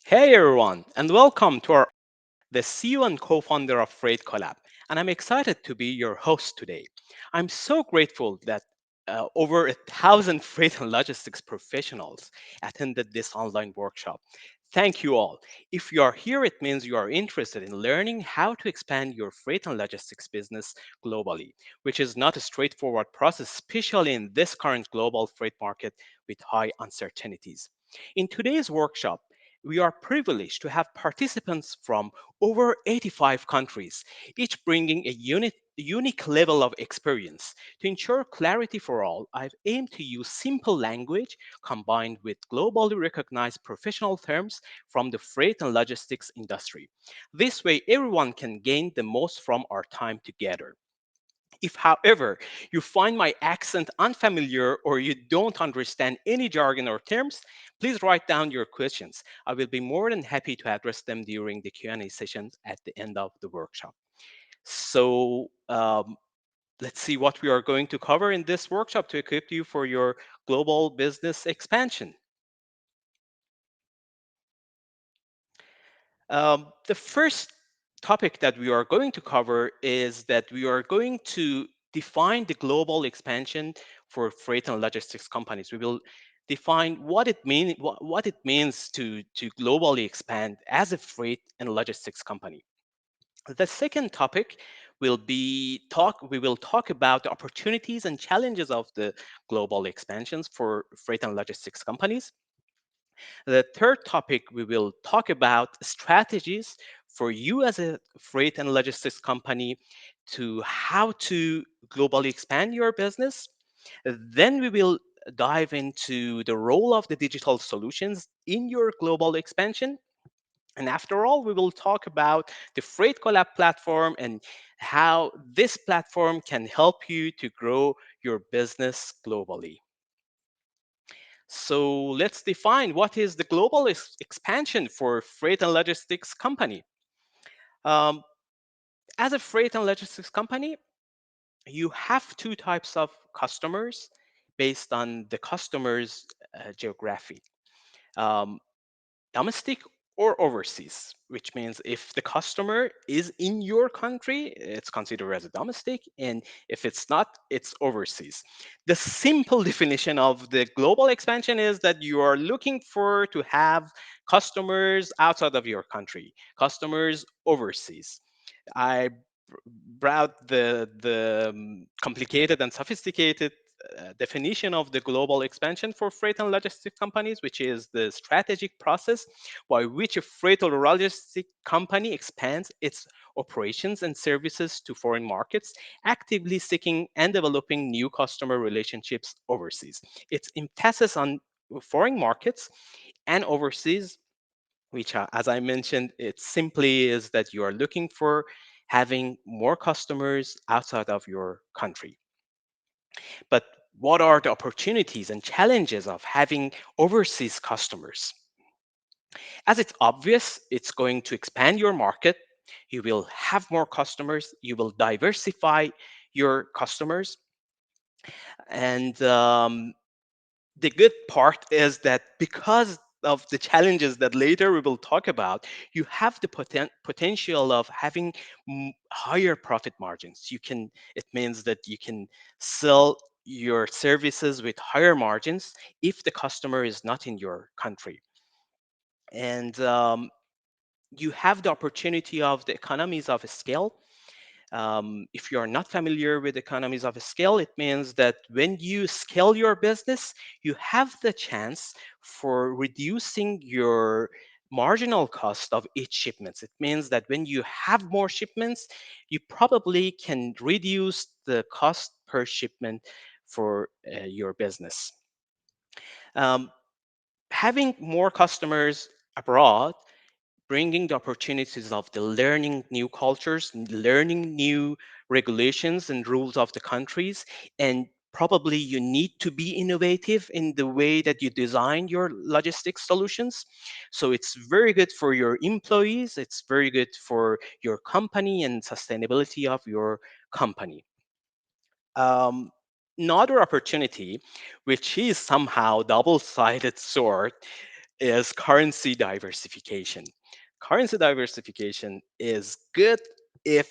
Hey everyone, and welcome to the CEO and co-founder of Freight Collab, and I'm excited to be your host today. I'm so grateful that over 1,000 freight and logistics professionals attended this online workshop. Thank you all. If you are here, it means you are interested in learning how to expand your freight and logistics business globally, which is not a straightforward process, especially in this current global freight market with high uncertainties. In today's workshop, we are privileged to have participants from over 85 countries, each bringing a unique level of experience. To ensure clarity for all, I've aimed to use simple language combined with globally recognized professional terms from the freight and logistics industry. This way, everyone can gain the most from our time together. If, however, you find my accent unfamiliar or you don't understand any jargon or terms, please write down your questions. I will be more than happy to address them during the Q&A sessions at the end of the workshop. So let's see what we are going to cover in this workshop to equip you for your global business expansion. The first topic that we are going to cover is that we are going to define the global expansion for freight and logistics companies. We will define what it means to globally expand as a freight and logistics company. The second topic we will talk about the opportunities and challenges of the global expansions for freight and logistics companies. The third topic, we will talk about strategies for you as a freight and logistics company to how to globally expand your business. Then we will dive into the role of the digital solutions in your global expansion. And after all, we will talk about the Freight Collab platform and how this platform can help you to grow your business globally. So let's define what is the global expansion for freight and logistics company. Um, as a freight and logistics company, you have two types of customers based on the customer's geography. Um, Domestic or overseas, which means if the customer is in your country, it's considered as a domestic, and if it's not, it's overseas. The simple definition of the global expansion is that you are looking for to have customers outside of your country, customers overseas. I brought the complicated and sophisticated definition of the global expansion for freight and logistics companies, which is the strategic process by which a freight or logistic company expands its operations and services to foreign markets, actively seeking and developing new customer relationships overseas. Its emphasis on foreign markets and overseas, which, as I mentioned, it simply is that you are looking for having more customers outside of your country. But what are the opportunities and challenges of having overseas customers? As it's obvious, it's going to expand your market. You will have more customers. You will diversify your customers. And the good part is that because of the challenges that later we will talk about, you have the potential of having higher profit margins. It means that you can sell your services with higher margins if the customer is not in your country. And you have the opportunity of the economies of scale. If you are not familiar with economies of scale, it means that when you scale your business, you have the chance for reducing your marginal cost of each shipments. It means that when you have more shipments, you probably can reduce the cost per shipment for your business. Um, Having more customers abroad, bringing the opportunities of the learning new cultures, learning new regulations and rules of the countries, and probably you need to be innovative in the way that you design your logistics solutions. So it's very good for your employees, it's very good for your company and sustainability of your company. Um, Another opportunity, which is somehow double-sided sword, is currency diversification. Currency diversification is good if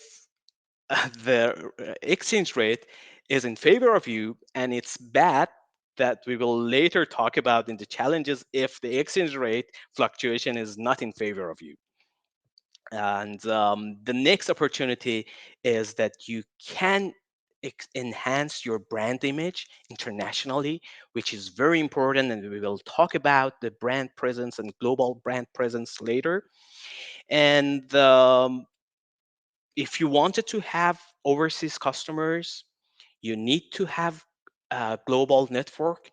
the exchange rate is in favor of you, and it's bad that we will later talk about in the challenges if the exchange rate fluctuation is not in favor of you. And the next opportunity is that you can enhance your brand image internationally, which is very important. And we will talk about the brand presence and global brand presence later. And if you wanted to have overseas customers, you need to have a global network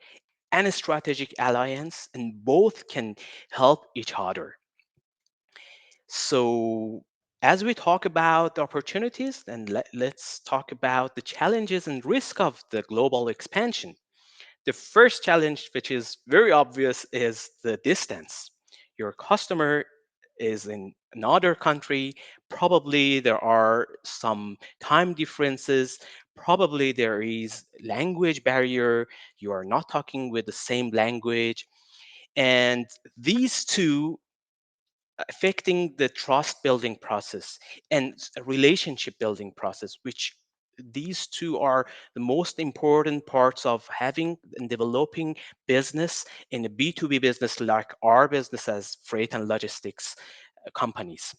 and a strategic alliance, and both can help each other. So, as we talk about the opportunities, then let's talk about the challenges and risk of the global expansion. The first challenge, which is very obvious, is the distance. Your customer is in another country. Probably there are some time differences. Probably there is language barrier. You are not talking with the same language. And these two affecting the trust building process and relationship building process, which these two are the most important parts of having and developing business in a B2B business like our business as freight and logistics companies.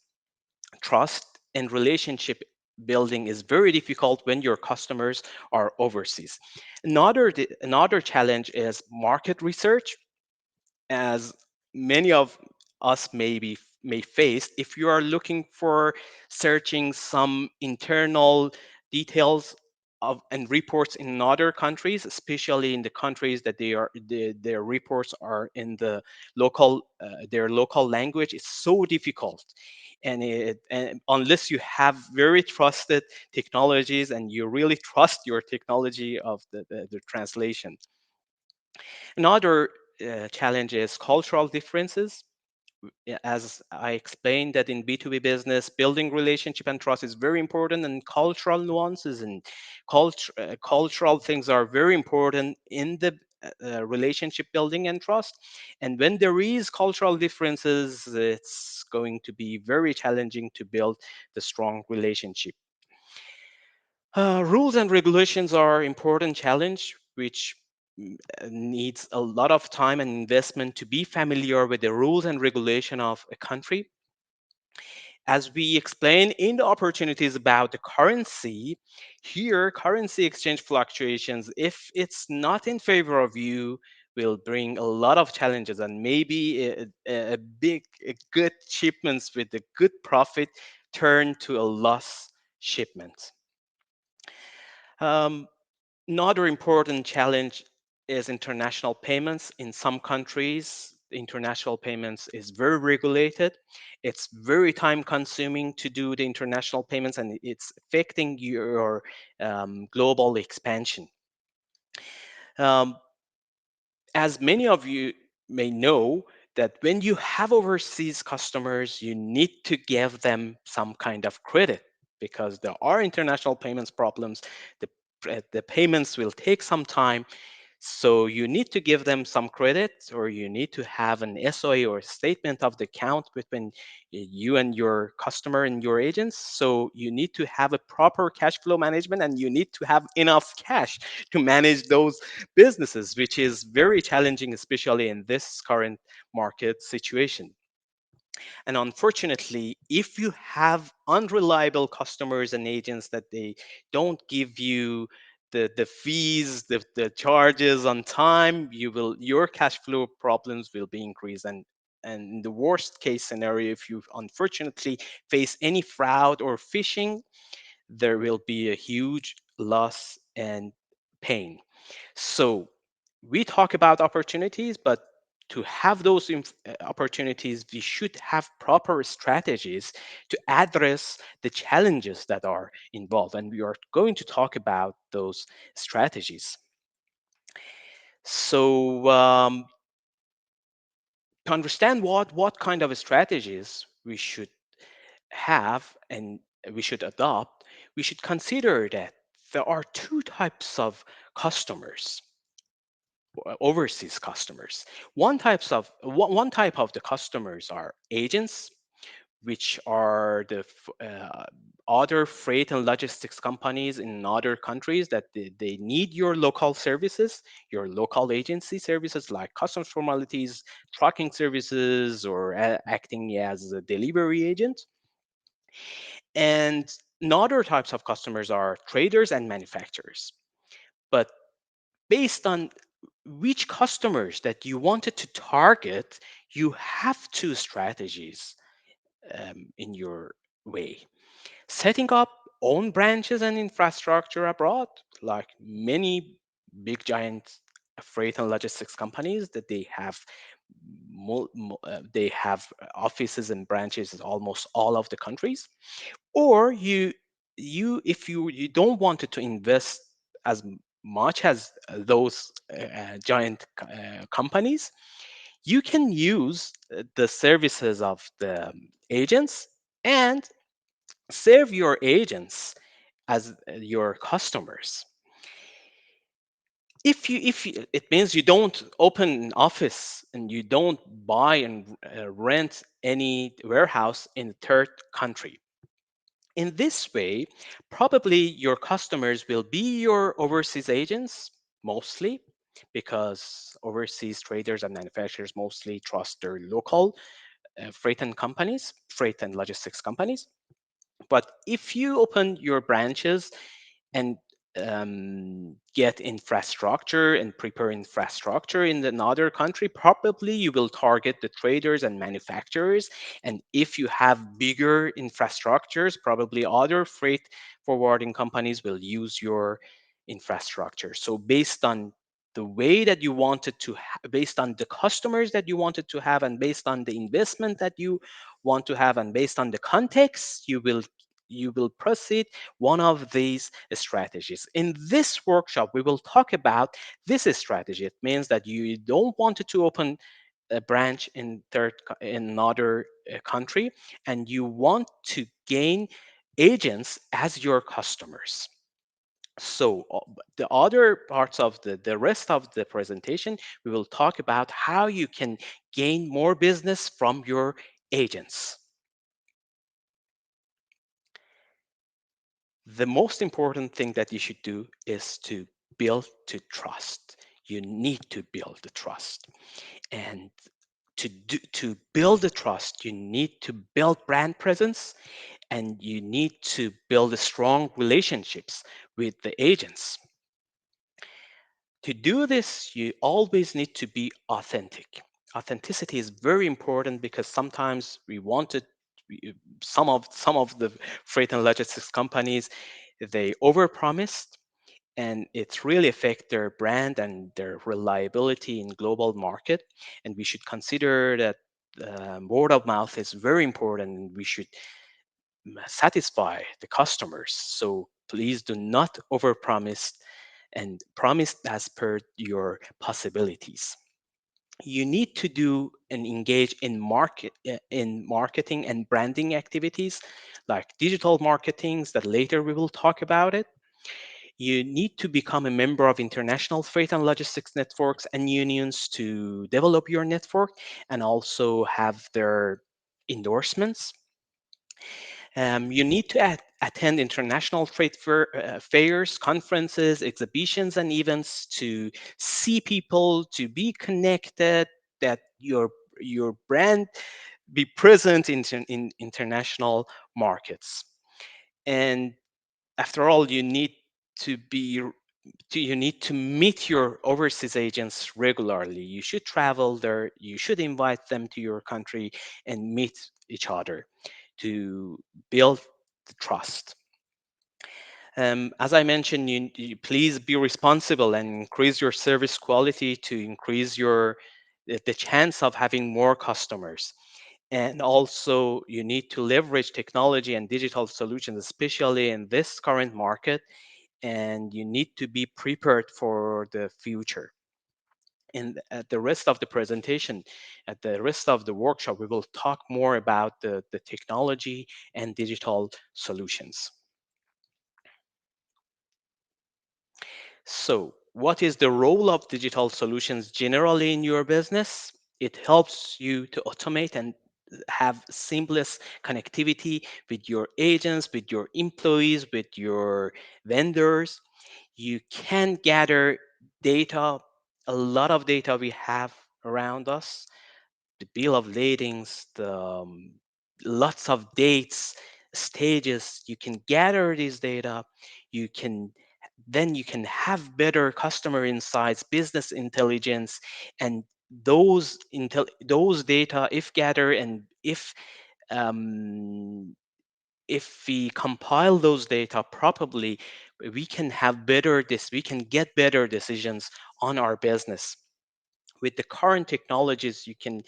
Trust and relationship building is very difficult when your customers are overseas. Another challenge is market research, as many of us may face. If you are looking for searching some internal details of and reports in other countries, especially in the countries that their reports are in the local their local language, it's so difficult. And unless you have very trusted technologies and you really trust your technology of the translation. Another challenge is cultural differences. As I explained, that in B2B business, building relationship and trust is very important, and cultural nuances and cultural things are very important in the relationship building and trust. And when there is cultural differences, it's going to be very challenging to build the strong relationship. Rules and regulations are important challenge, which needs a lot of time and investment to be familiar with the rules and regulation of a country. As we explained in the opportunities about the currency, here currency exchange fluctuations, if it's not in favor of you, will bring a lot of challenges, and maybe a good shipments with a good profit turn to a loss shipment. Um, Another important challenge is international payments. In some countries, international payments is very regulated. It's very time consuming to do the international payments, and it's affecting your global expansion. Um, as many of you may know, that when you have overseas customers, you need to give them some kind of credit because there are international payments problems. The payments will take some time, so you need to give them some credit, or you need to have an SOA or statement of the account between you and your customer and your agents. So you need to have a proper cash flow management, and you need to have enough cash to manage those businesses, which is very challenging, especially in this current market situation. And unfortunately, if you have unreliable customers and agents that they don't give you the fees, the charges on time, your cash flow problems will be increased. And in the worst case scenario, if you unfortunately face any fraud or phishing, there will be a huge loss and pain. So we talk about opportunities, but to have those opportunities, we should have proper strategies to address the challenges that are involved. And we are going to talk about those strategies. So to understand what kind of strategies we should have and we should adopt, we should consider that there are two types of customers. overseas customers. One type of the customers are agents, which are the other freight and logistics companies in other countries that they need your local services, your local agency services like customs formalities, trucking services, or acting as a delivery agent. And other types of customers are traders and manufacturers. But based on which customers that you wanted to target, you have two strategies in your way. Setting up own branches and infrastructure abroad, like many big giant freight and logistics companies that they have offices and branches in almost all of the countries. Or if you don't want to invest as much as those giant companies, you can use the services of the agents and serve your agents as your customers. If it means you don't open an office and you don't buy and rent any warehouse in a third country. In this way, probably your customers will be your overseas agents mostly, because overseas traders and manufacturers mostly trust their local freight and logistics companies. But if you open your branches and get infrastructure and prepare infrastructure in another country, probably you will target the traders and manufacturers. And if you have bigger infrastructures, probably other freight forwarding companies will use your infrastructure. So based on the way that you wanted to based on the customers that you wanted to have, and based on the investment that you want to have, and based on the context, you will proceed one of these strategies. In this workshop, we will talk about this strategy. It means that you don't want to open a branch in another country, and you want to gain agents as your customers. So the other parts of the rest of the presentation, we will talk about how you can gain more business from your agents. The most important thing that you should do is to build to trust. You need to build the trust. And to build the trust, you need to build brand presence, and you need to build strong relationships with the agents. To do this, you always need to be authentic. Authenticity is very important, because sometimes some of the freight and logistics companies, they overpromised, and it's really affect their brand and their reliability in global market. And we should consider that word of mouth is very important, and we should satisfy the customers. So please do not overpromise, and promise as per your possibilities. You need to do and engage in marketing and branding activities, like digital marketings that later we will talk about it. You need to become a member of international freight and logistics networks and unions to develop your network and also have their endorsements. You need to attend international trade fairs, conferences, exhibitions, and events to see people, to be connected, that your brand be present in international markets. And after all, you need to meet your overseas agents regularly. You should travel there. You should invite them to your country and meet each other to build the trust. As I mentioned, you please be responsible and increase your service quality to increase the chance of having more customers. And also, you need to leverage technology and digital solutions, especially in this current market. And you need to be prepared for the future. And at the rest of the presentation, at the rest of the workshop, we will talk more about the technology and digital solutions. So what is the role of digital solutions generally in your business? It helps you to automate and have seamless connectivity with your agents, with your employees, with your vendors. You can gather data, a lot of data we have around us, the bill of ladings, the lots of dates, stages. You can gather these data. You can then you can have better customer insights, business intelligence, and those data, if gathered and um, if we compile those data properly, we can get better decisions on our business. With the current technologies, you can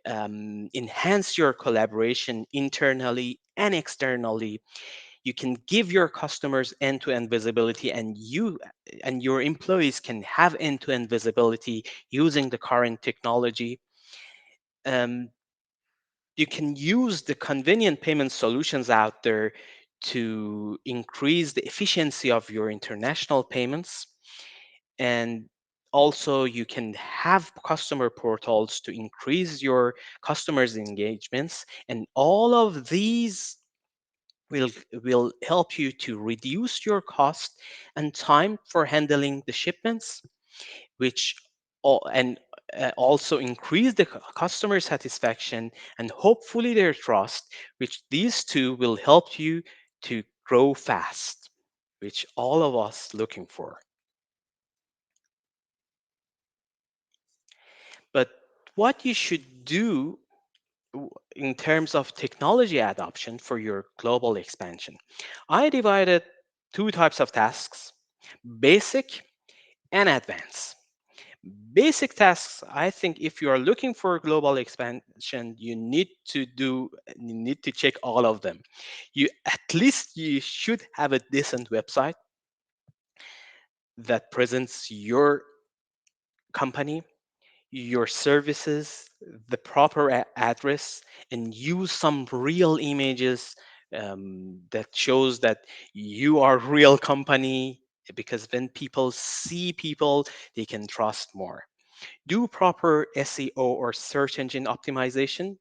enhance your collaboration internally and externally. You can give your customers end-to-end visibility, and you and your employees can have end-to-end visibility using the current technology. Um, you can use the convenient payment solutions out there to increase the efficiency of your international payments. And also, you can have customer portals to increase your customers' engagements. And all of these will, will help you to reduce your cost and time for handling the shipments, which and also increase the customer satisfaction and hopefully their trust, which these two will help you to grow fast, which all of us looking for. But what you should do in terms of technology adoption for your global expansion, I divided two types of tasks: basic and advanced. Basic tasks, I think if you are looking for global expansion, you need to check all of them. You at least you should have a decent website that presents your company, your services, the proper address, and use some real images that shows that you are a real company, because when people see people, they can trust more. Do proper SEO or search engine optimization.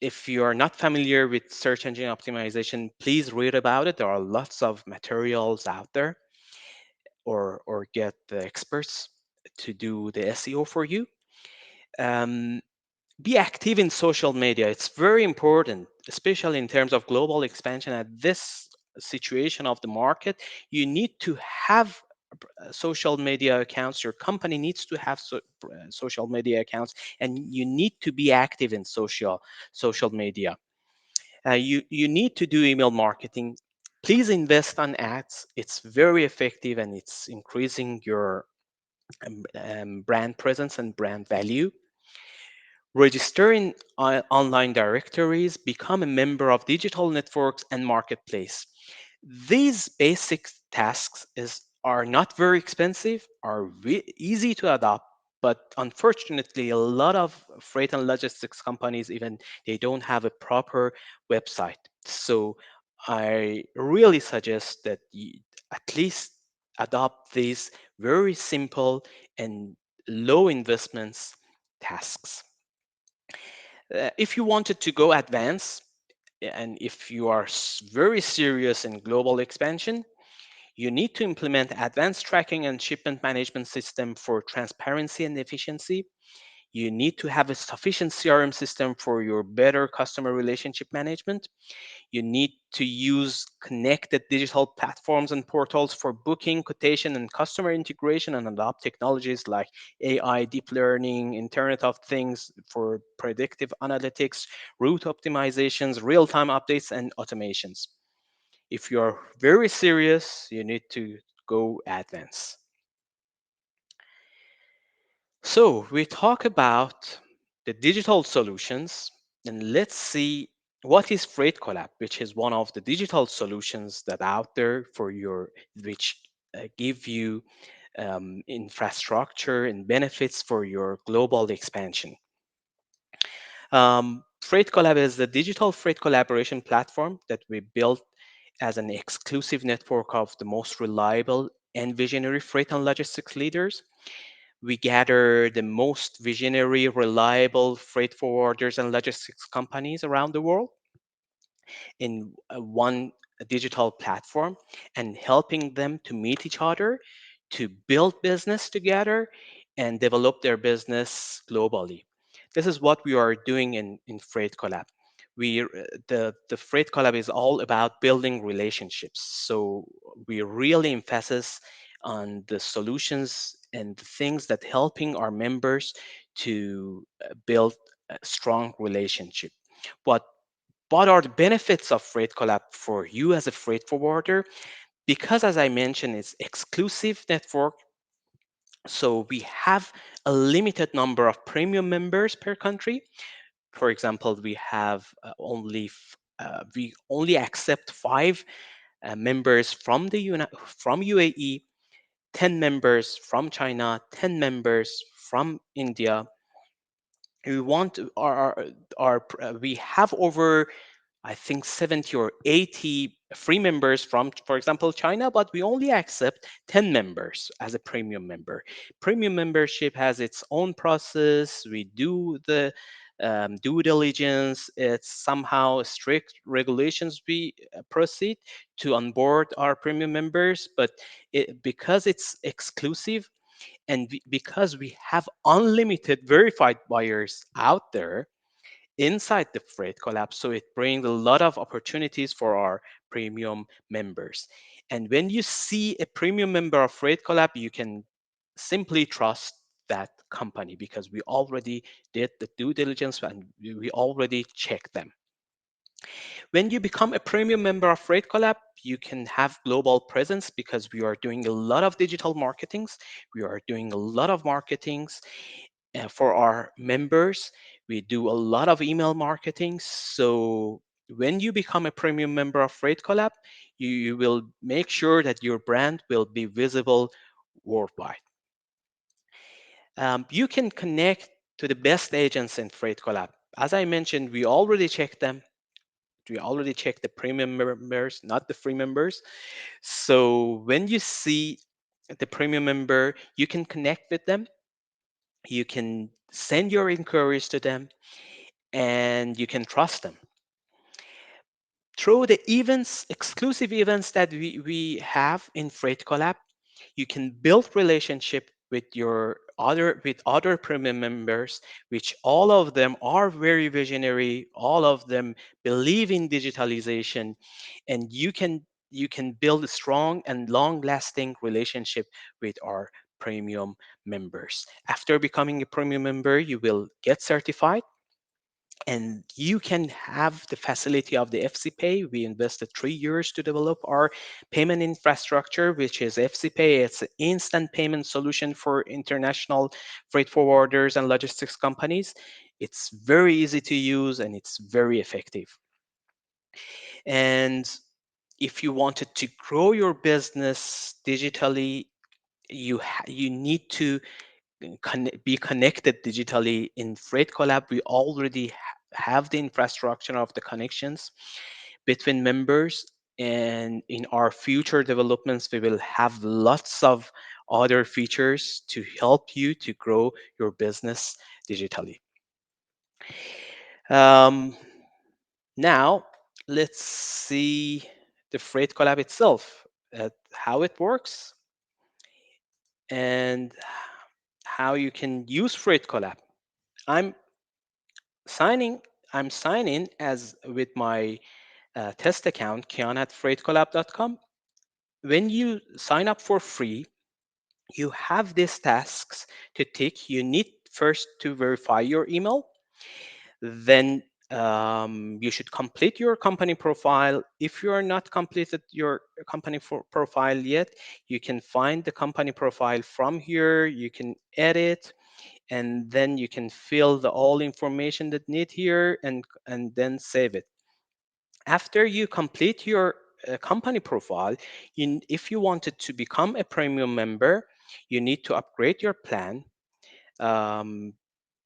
If you are not familiar with search engine optimization, please read about it. There are lots of materials out there, or get the experts to do the SEO for you. Um, be active in social media. It's very important, especially in terms of global expansion at this situation of the market. You need to have social media accounts. Your company needs to have social media accounts, and you need to be active in social media. You need to do email marketing. Please invest on ads. It's very effective, and it's increasing your brand presence and brand value. Register in online directories, become a member of digital networks and marketplace. These basic tasks are not very expensive, are easy to adopt, but unfortunately, a lot of freight and logistics companies, even they don't have a proper website. So I really suggest that you at least adopt these very simple and low investments tasks. If you wanted to go advanced, and if you are very serious in global expansion, you need to implement advanced tracking and shipment management system for transparency and efficiency. You need to have a sufficient CRM system for your better customer relationship management. You need to use connected digital platforms and portals for booking, quotation, and customer integration, and adopt technologies like AI, deep learning, Internet of Things for predictive analytics, route optimizations, real time updates, and automations. If you're very serious, you need to go advanced. So we talk about the digital solutions, and let's see what is Freight Collab, which is one of the digital solutions that out there for your, which give you infrastructure and benefits for your global expansion. Freight Collab is the digital freight collaboration platform that we built as an exclusive network of the most reliable and visionary freight and logistics leaders. We gather the most visionary, reliable freight forwarders and logistics companies around the world in one digital platform and helping them to meet each other, to build business together, and develop their business globally. This is what we are doing in Freight Collab. The Freight Collab is all about building relationships. So we really emphasize on the solutions and the things that helping our members to build a strong relationship. What what are the benefits of Freight Collab for you as a freight forwarder? Because, as I mentioned, it's exclusive network. So we have a limited number of premium members per country. For example, we only accept 5 members from from UAE, 10 members from China, 10 members from India. We want to, we have over, I think, 70 or 80 free members from, for example, China, but we only accept 10 members as a premium member. Premium membership has its own process. We do the due diligence. It's somehow strict regulations we proceed to onboard our premium members, but because it's exclusive and because we have unlimited verified buyers out there, inside the Freight Collab. So it brings a lot of opportunities for our premium members. And when you see a premium member of Freight Collab, you can simply trust that company because we already did the due diligence and we already checked them. When you become a premium member of Freight Collab, you can have global presence because we are doing a lot of digital marketings. We are doing a lot of marketings for our members. We do a lot of email marketing. So when you become a premium member of Freight Collab, you will make sure that your brand will be visible worldwide. You can connect to the best agents in Freight Collab. As I mentioned, we already checked them. We already checked the premium members, not the free members. So when you see the premium member, you can connect with them. You can send your inquiries to them and you can trust them. Through the events, exclusive events that we have in Freight Collab, you can build relationship with other premium members, which all of them are very visionary, all of them believe in digitalization, and you can build a strong and long lasting relationship with our premium members. After becoming a premium member, you will get certified and you can have the facility of the FC We invested 3 years to develop our payment infrastructure, which is FC It's an instant payment solution for international freight forwarders and logistics companies. It's very easy to use and it's very effective. And if you wanted to grow your business digitally, you need to be connected digitally. In Freight Collab, we already have the infrastructure of the connections between members. And in our future developments, we will have lots of other features to help you to grow your business digitally. Um, Now, let's see the Freight Collab itself, how it works, and how you can use Freight Collab. I'm signing I'm signing as with my test account, Kian at freightcollab.com. When you sign up for free, you have these tasks to tick. You need first to verify your email. Then you should complete your company profile. If you are not completed your company profile yet, you can find the company profile from here. You can edit and then you can fill the all information that need here and then save it. After you complete your company profile, if you wanted to become a premium member, you need to upgrade your plan. um,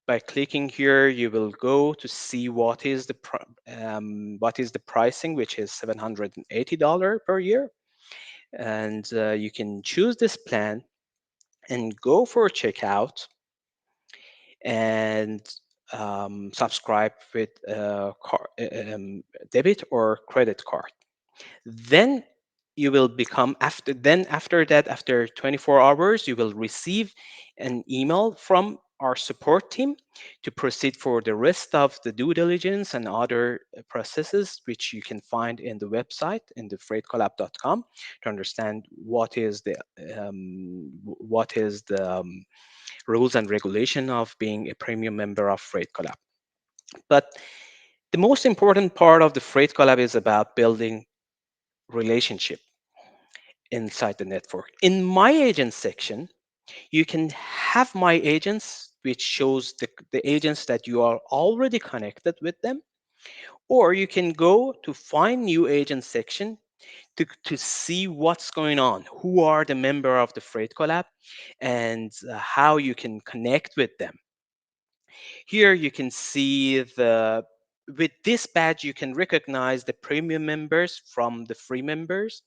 by clicking here, you will go to see what is the pricing, which is $780 per year. and you can choose this plan and go for checkout and subscribe with debit or credit card. Then you will become after that, after 24 hours, you will receive an email from our support team to proceed for the rest of the due diligence and other processes, which you can find in the website in the freightcollab.com, to understand what is the rules and regulation of being a premium member of Freight Collab. But the most important part of the Freight Collab is about building relationship inside the network. In my agent section, you can have my agents, which shows the agents that you are already connected with them, or you can go to find new agent section to see what's going on, who are the member of the Freight Collab, and how you can connect with them. Here you can see with this badge, you can recognize the premium members from the free members.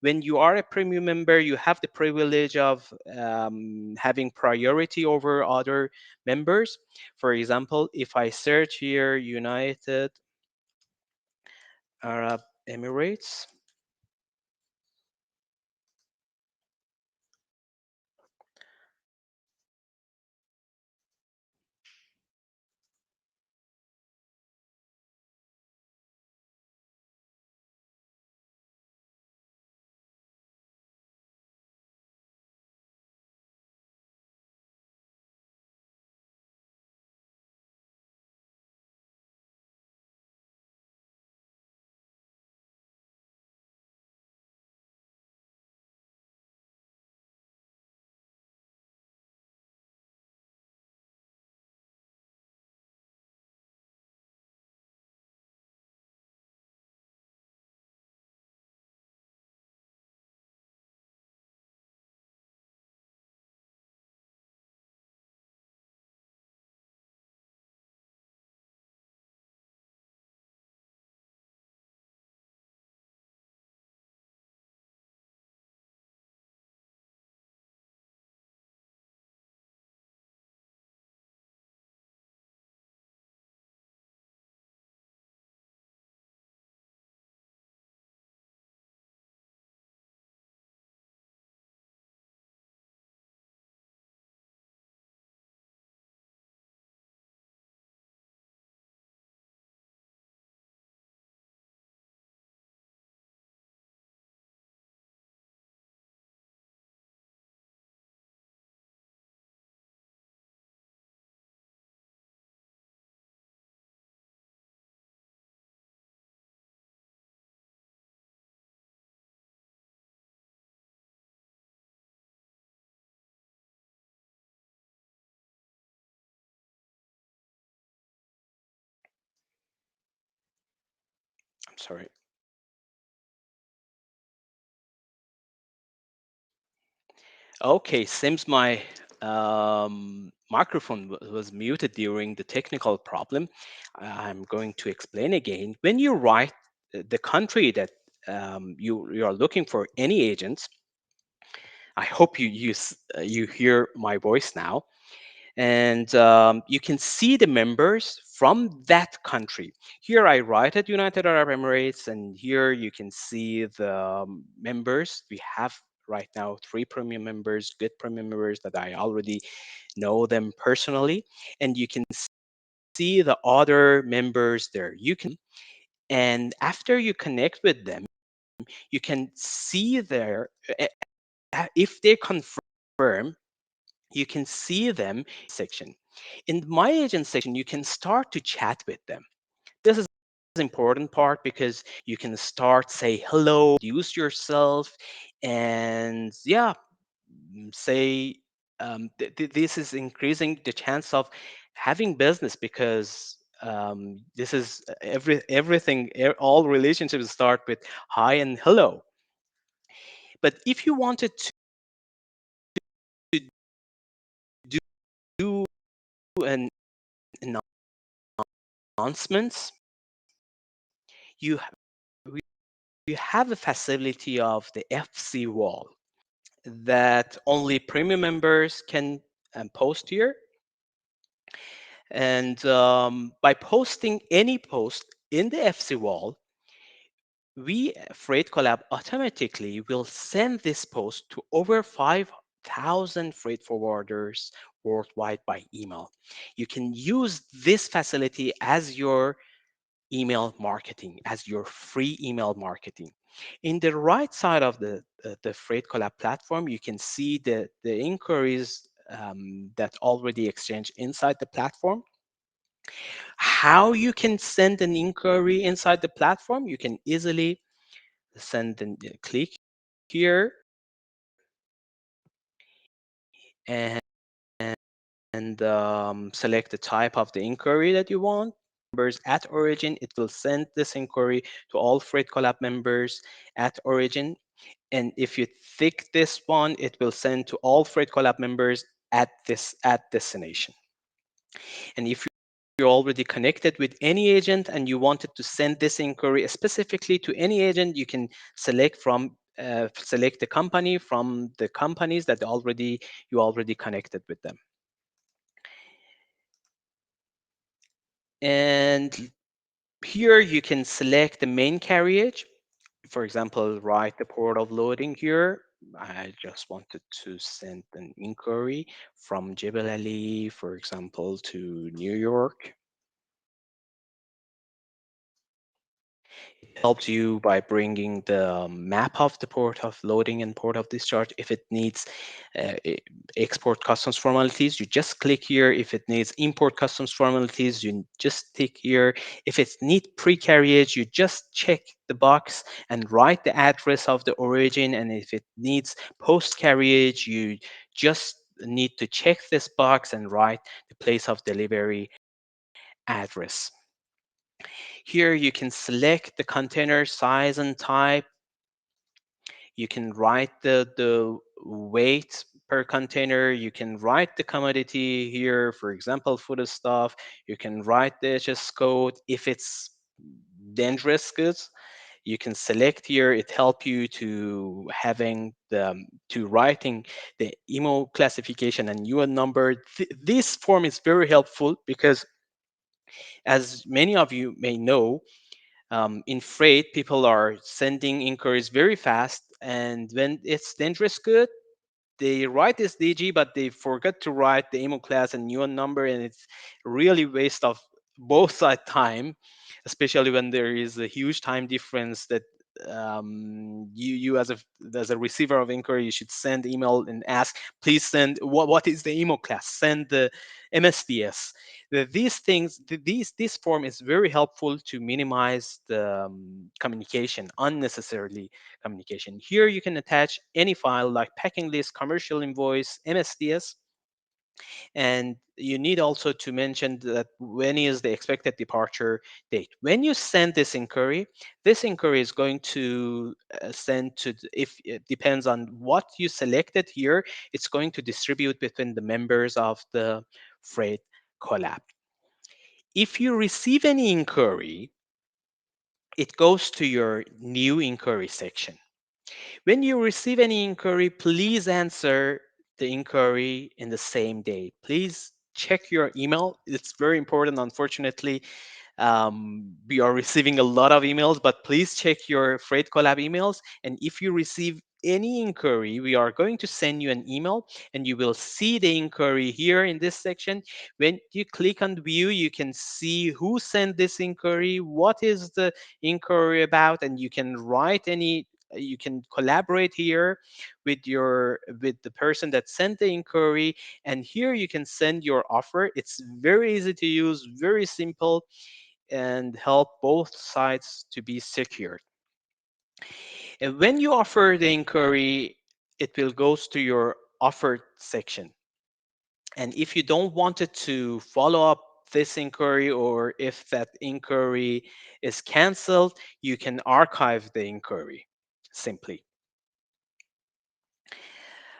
When you are a premium member, you have the privilege of having priority over other members. For example, if I search here United Arab Emirates, I'm sorry. Okay, seems my microphone was muted during the technical problem. I'm going to explain again. When you write the country that you are looking for any agents, I hope you hear my voice now, and you can see the members from that country. Here I write at United Arab Emirates, and here you can see the members. We have right now 3 premium members, good premium members that I already know them personally, and you can see the other members there. You can, and after you connect with them, you can see there if they confirm, you can see them section. In my agent section, you can start to chat with them. This is important part because you can start say hello, use yourself, and yeah, say this is increasing the chance of having business because this is everything, all relationships start with hi and hello. But if you wanted to do an announcements, you you have a facility of the FC wall that only premium members can post here. And by posting any post in the FC wall, we, Freight Collab, automatically will send this post to over 5,000 freight forwarders worldwide by email. You can use this facility as your email marketing, as your free email marketing. In the right side of the Freight Collab platform, you can see the inquiries that already exchanged inside the platform. How you can send an inquiry inside the platform, you can easily send and click here and, select the type of the inquiry that you want. Members at origin, it will send this inquiry to all Freight Collab members at origin. And if you tick this one, it will send to all Freight Collab members at destination. And if you're already connected with any agent and you wanted to send this inquiry specifically to any agent, you can select the company from the companies that you already connected with them. And here you can select the main carriage. For example, write the port of loading here. I just wanted to send an inquiry from Jebel Ali, for example, to New York. Helps you by bringing the map of the port of loading and port of discharge. If it needs export customs formalities, you just click here. If it needs import customs formalities, you just tick here. If it needs pre-carriage, you just check the box and write the address of the origin. And if it needs post-carriage, you just need to check this box and write the place of delivery address. Here you can select the container size and type. You can write the weight per container. You can write the commodity here, for example, foodstuff. You can write the HS code. If it's dangerous goods, you can select here. It helps you to writing the IMO classification and UN number. This form is very helpful because, as many of you may know, in freight, people are sending inquiries very fast, and when it's dangerous good, they write this DG, but they forget to write the email class and UN number, and it's really waste of both side time, especially when there is a huge time difference that you as a receiver of inquiry, you should send email and ask, please send what is the email class, send the MSDS. These things, this form is very helpful to minimize the communication, unnecessarily communication. Here you can attach any file like packing list, commercial invoice, MSDS, and you need also to mention that when is the expected departure date. When you send this inquiry is going to send to, if it depends on what you selected here, it's going to distribute between the members of the Freight Collab. If you receive any inquiry, it goes to your new inquiry section. When you receive any inquiry, please answer the inquiry in the same day. Please check your email. It's very important. Unfortunately, we are receiving a lot of emails, but please check your Freight Collab emails. And if you receive any inquiry, we are going to send you an email and you will see the inquiry here in this section. When you click on view, you can see who sent this inquiry, what is the inquiry about, and you can write any, you can collaborate here with the person that sent the inquiry, and here you can send your offer. It's very easy to use, very simple, and help both sides to be secured. And when you offer the inquiry, it will go to your offer section. And if you don't want it to follow up this inquiry, or if that inquiry is canceled, you can archive the inquiry simply.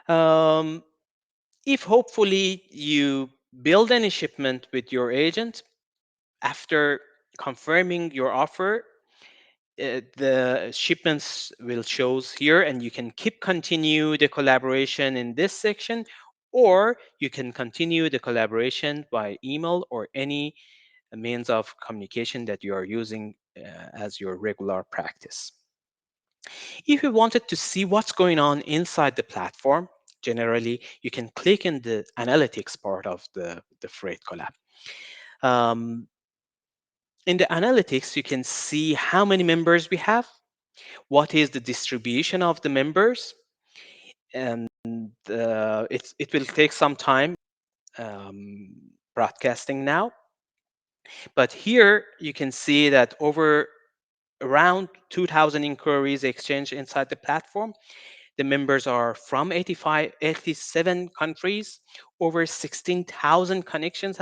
Um, if hopefully you build any shipment with your agent, after confirming your offer, the shipments will shows here, and you can keep continue the collaboration in this section, or you can continue the collaboration by email or any means of communication that you are using as your regular practice. If you wanted to see what's going on inside the platform, generally you can click in the analytics part of the Freight Collab. Um, in the analytics, you can see how many members we have, what is the distribution of the members, and it will take some time um, broadcasting now. But here you can see that over around 2,000 inquiries exchanged inside the platform. The members are from 87 countries. Over 16,000 connections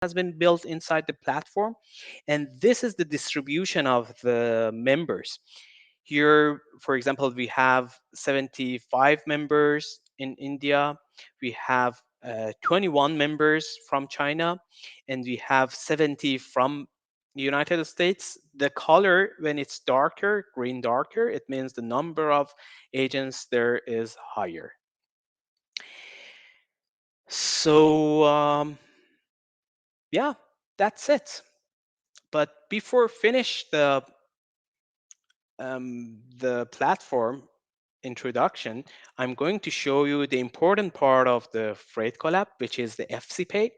has been built inside the platform. And this is the distribution of the members. Here, for example, we have 75 members in India. We have 21 members from China, and we have 70 from the United States. The color, when it's darker, green darker, it means the number of agents there is higher. So, yeah, that's it. But before finish the platform introduction, I'm going to show you the important part of the Freight Collab, which is the FC Pay.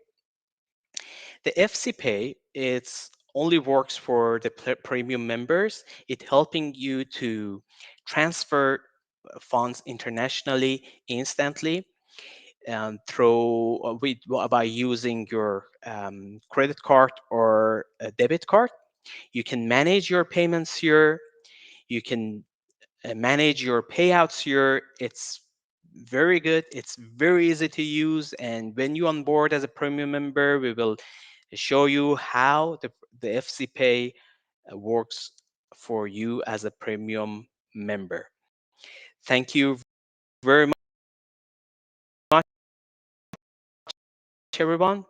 The FC Pay, it's only works for the premium members. It helping you to transfer funds internationally instantly through by using your credit card or a debit card. You can manage your payments here. You can manage your payouts here. It's very good. It's very easy to use. And when you onboard as a premium member, we will show you how the FC Pay works for you as a premium member. Thank you very much, everyone.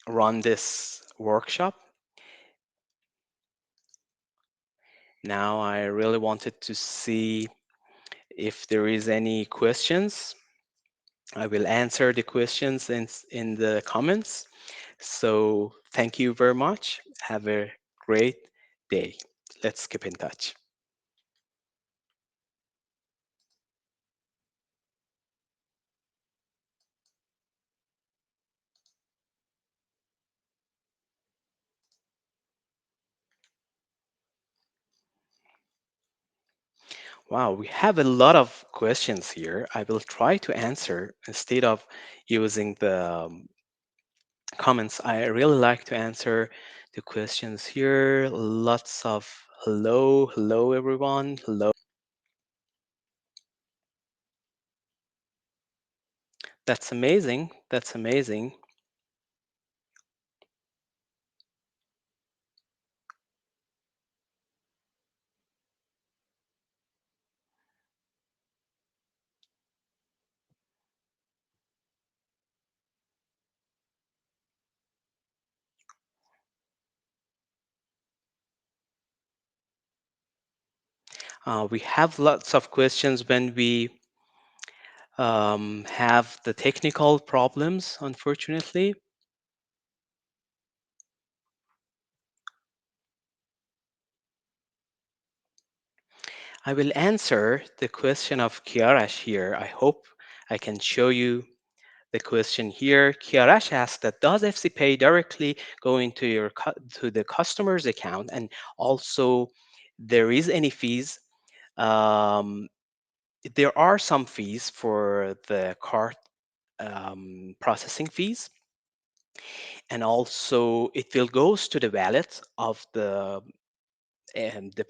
Run this workshop. Now I really wanted to see if there is any questions. I will answer the questions in the comments. So thank you very much. Have a great day. Let's keep in touch. Wow, we have a lot of questions here. I will try to answer instead of using the comments. I really like to answer the questions here. Lots of hello everyone. Hello. That's amazing. That's amazing. We have lots of questions when we have the technical problems, unfortunately. I will answer the question of Kiarash here. I hope I can show you the question here. Kiarash asked that does FC Pay directly go into to the customer's account, and also there is any fees? Um, there are some fees for the card processing fees, and also it will goes to the wallet of the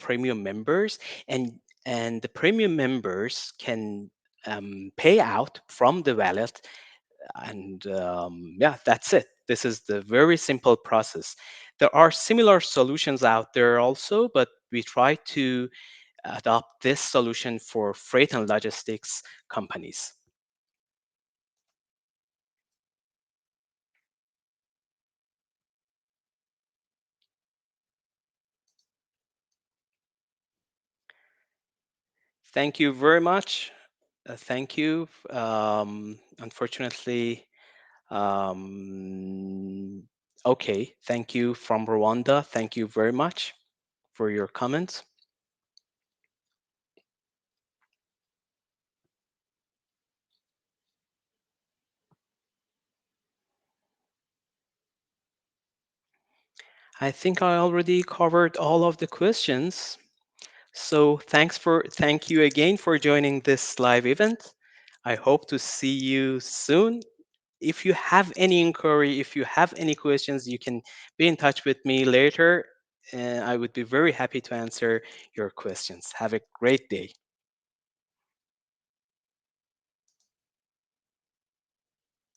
premium members, and the premium members can pay out from the wallet, and yeah, that's it. This is the very simple process. There are similar solutions out there also, but we try to adopt this solution for freight and logistics companies. Thank you very much. Thank you. Unfortunately, um, okay. Thank you from Rwanda. Thank you very much for your comments. I think I already covered all of the questions. So thank you again for joining this live event. I hope to see you soon. If you have any inquiry, if you have any questions, you can be in touch with me later, and I would be very happy to answer your questions. Have a great day.